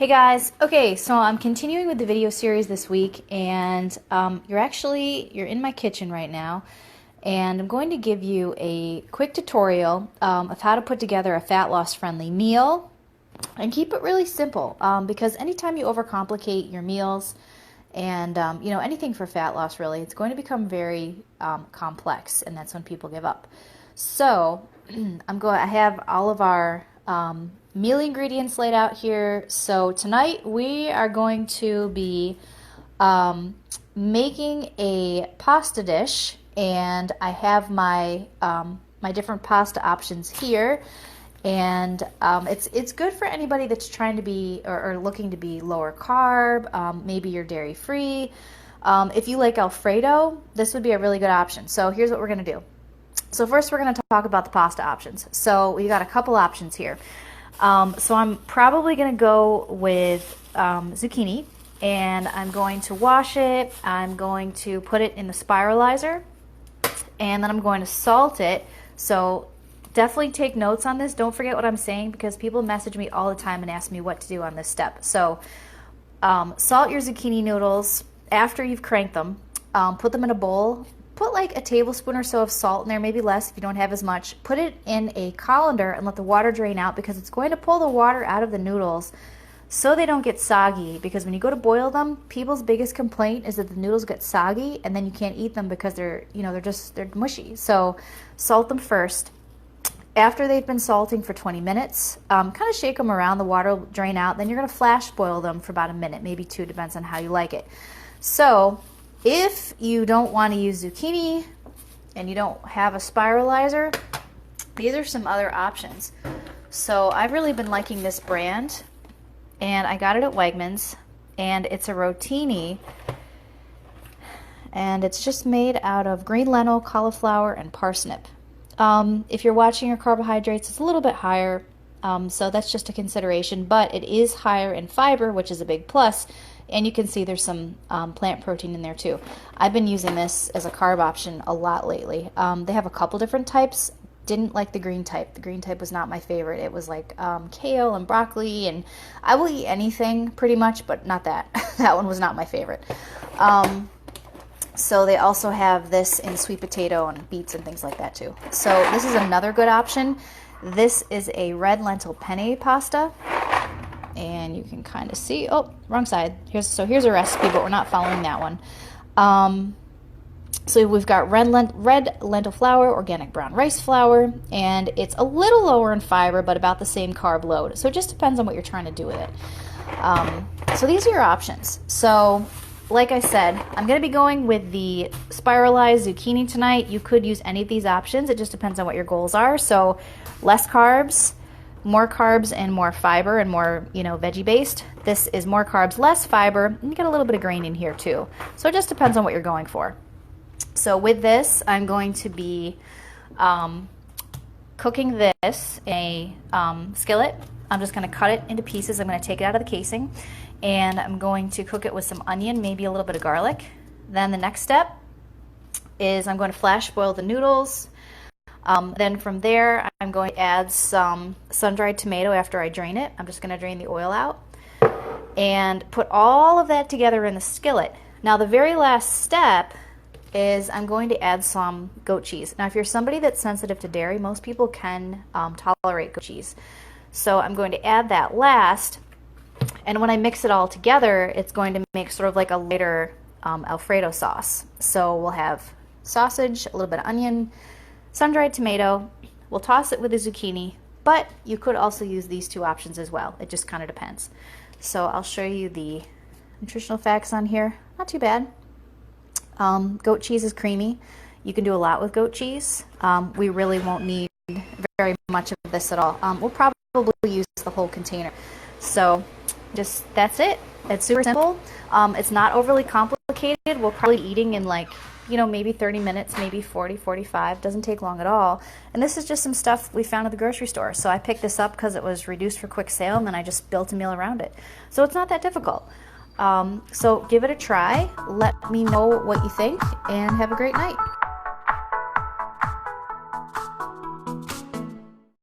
Hey guys, okay, so I'm continuing with the video series this week, and you're in my kitchen right now, and I'm going to give you a quick tutorial of how to put together a fat loss friendly meal and keep it really simple, because anytime you overcomplicate your meals and anything for fat loss, really, it's going to become very complex, and that's when people give up. So I have all of our meal ingredients laid out here. So tonight we are going to be making a pasta dish, and I have my my different pasta options here. And it's good for anybody that's trying to be or looking to be lower carb. Maybe you're dairy free. If you like Alfredo, this would be a really good option. So here's what we're going to do. So first we're going to talk about the pasta options. So we got a couple options here. So I'm probably going to go with zucchini, and I'm going to wash it. I'm going to put it in the spiralizer, and then I'm going to salt it. So definitely take notes on this. Don't forget what I'm saying, because people message me all the time and ask me what to do on this step. So salt your zucchini noodles after you've cranked them. Put them in a bowl. Put like a tablespoon or so of salt in there, maybe less if you don't have as much. Put it in a colander and let the water drain out, because it's going to pull the water out of the noodles so they don't get soggy. Because when you go to boil them, people's biggest complaint is that the noodles get soggy and then you can't eat them because they're mushy. So salt them first. After they've been salting for 20 minutes, kind of shake them around, the water will drain out. Then you're going to flash boil them for about a minute, maybe two, depends on how you like it. So if you don't want to use zucchini and you don't have a spiralizer, these are some other options. So I've really been liking this brand, and I got it at Wegmans, and it's a rotini, and it's just made out of green lentil, cauliflower, and parsnip. If you're watching your carbohydrates, it's a little bit higher, so that's just a consideration, but it is higher in fiber, which is a big plus. And you can see there's some plant protein in there too. I've been using this as a carb option a lot lately. They have a couple different types. Didn't like the green type. The green type was not my favorite. It was like kale and broccoli, and I will eat anything pretty much, but not that. That one was not my favorite. So they also have this in sweet potato and beets and things like that too. So this is another good option. This is a red lentil penne pasta. And you can kind of see, oh, wrong side. Here's a recipe, but we're not following that one. So we've got red lentil flour, organic brown rice flour, and it's a little lower in fiber, but about the same carb load. So it just depends on what you're trying to do with it. So these are your options. So like I said, I'm going to be going with the spiralized zucchini tonight. You could use any of these options. It just depends on what your goals are. So less carbs, more carbs and more fiber, and more, veggie based. This is more carbs, less fiber, and you get a little bit of grain in here too. So it just depends on what you're going for. So with this, I'm going to be cooking this in a skillet. I'm just going to cut it into pieces. I'm going to take it out of the casing, and I'm going to cook it with some onion, maybe a little bit of garlic. Then the next step is I'm going to flash boil the noodles. Then from there, I'm going to add some sun-dried tomato after I drain it. I'm just going to drain the oil out and put all of that together in the skillet. Now the very last step is I'm going to add some goat cheese. Now if you're somebody that's sensitive to dairy, most people can tolerate goat cheese. So I'm going to add that last, and when I mix it all together, it's going to make sort of like a lighter Alfredo sauce. So we'll have sausage, a little bit of onion, sun-dried tomato. We'll toss it with the zucchini, but you could also use these two options as well. It just kind of depends. So I'll show you the nutritional facts on here. Not too bad. Goat cheese is creamy. You can do a lot with goat cheese. We really won't need very much of this at all. We'll probably use the whole container. So that's it. It's super simple. It's not overly complicated. We're probably eating in maybe 30 minutes, maybe 40, 45. Doesn't take long at all. And this is just some stuff we found at the grocery store. So I picked this up because it was reduced for quick sale, and then I just built a meal around it. So it's not that difficult. So give it a try. Let me know what you think, and have a great night.